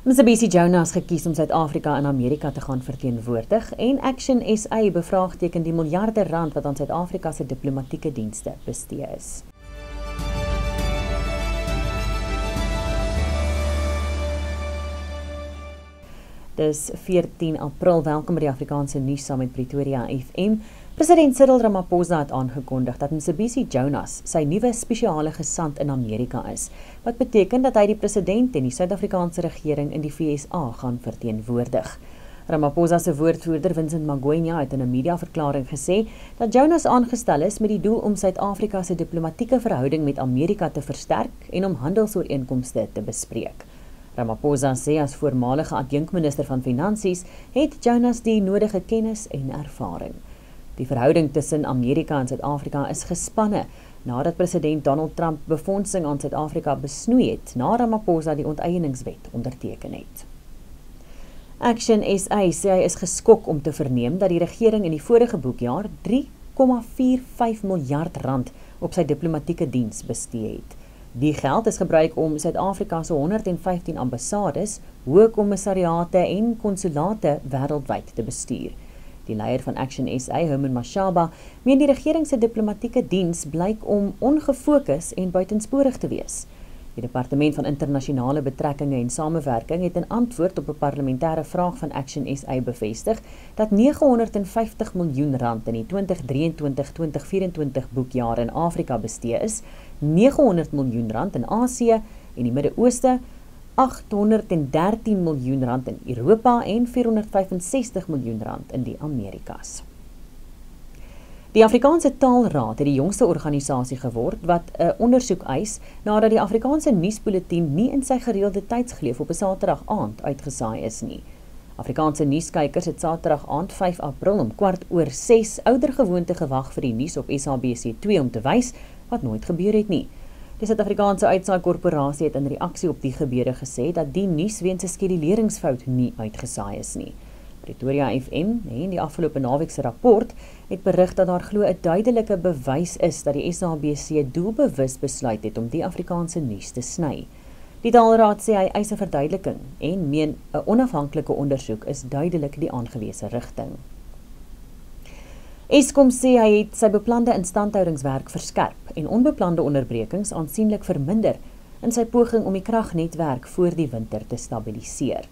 Mcebisi Jonas gekies om Suid-Afrika in Amerika te gaan verteenwoordig en Action SA bevraagteken die miljarde rand wat aan Suid-Afrika se diplomatieke dienste bestee is. Dis 14 April, welkom by die Afrikaanse nuus saam met Pretoria FM. President Cyril Ramaphosa het aangekondig dat Mcebisi Jonas sy nuwe spesiale gesant in Amerika is, wat beteken dat hy die president en die Suid-Afrikaanse regering in die VSA gaan verteenwoordig. Ramaphosa se woordvoerder Vincent Magwenya het in 'n mediaverklaring gesê dat Jonas aangestel is met die doel om Suid-Afrika se diplomatieke verhouding met Amerika te versterk en om handelsooreenkomste te bespreek. Ramaphosa sê as voormalige adjunkminister van Finansies het Jonas die nodige kennis en ervaring. Die verhouding tussen Amerika en Suid-Afrika is gespanne nadat president Donald Trump befondsing aan Suid-Afrika besnoei het na Ramaphosa die onteieningswet onderteken het. Action SA sê hy is geskok om te verneem dat die regering in die vorige boekjaar 3,45 miljard rand op sy diplomatieke diens bestee het. Die geld is gebruik om Suid-Afrika se 115 ambassades, hoë kommissariate en konsulate wêreldwyd te bestuur. Die leier van Action SA, Herman Mashaba, meen die regering se diplomatieke diens blyk om ongefokus en buitensporig te wees. Die Departement van Internasionale Betrekkinge en Samewerking het in antwoord op 'n parlementêre vraag van Action SA bevestig dat 950 miljoen rand in die 2023-2024 boekjaar in Afrika bestee is, 900 miljoen rand in Asië en die Midde-Ooste, 813 miljoen rand in Europa en 465 miljoen rand in die Amerikas. Die Afrikaanse Taalraad het die jongste organisasie geword wat 'n ondersoek eis nadat die Afrikaanse nuusbulletin nie in sy gereelde tydsgleef op 'n Saterdag aand uitgesaai is nie. Afrikaanse nuuskykers het Saterdag aand 5 April om 6:15 oudergewoonte gewag vir die nuus op SABC2 om te wys wat nooit gebeur het nie. Die Suid-Afrikaanse Uitsaai Korporasie het in reaksie op die gebeure gesê dat die nuus weens 'n skeduleringsfout nie uitgesaai is nie. Pretoria FM en die afgelope naweek se rapport het berig dat daar glo 'n duidelike bewys is dat die SABC doelbewus besluit het om die Afrikaanse nuus te sny. Die Taalraad sê hy eis 'n verduideliking en meen 'n onafhanklike ondersoek is duidelik die aangewese rigting. Eskom sê hy het sy beplande instandhoudingswerk verskerp en onbeplande onderbrekings aansienlik verminder in sy poging om die kragnetwerk voor die winter te stabiliseer.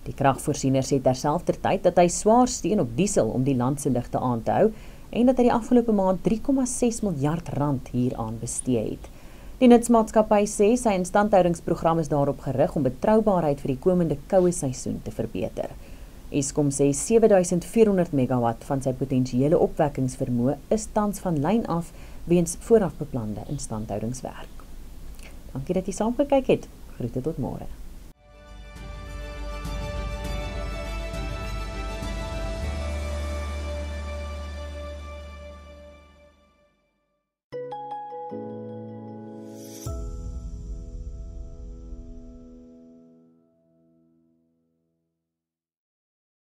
Die kragvoorsiener sê terselfdertyd dat hy swaar steun op diesel om die land se ligte aan te hou en dat hy die afgelope maand 3,6 miljard rand hieraan bestee het. Die nutsmaatskappy sê sy instandhoudingsprogram is daarop gerig om betroubaarheid vir die komende koue seisoen te verbeter. Eskom sê 7400 megawatt van sy potensiële opwekkingsvermoë is tans van lyn af weens voorafbeplande instandhoudingswerk. Dankie dat jy saam gekyk het. Groete tot môre.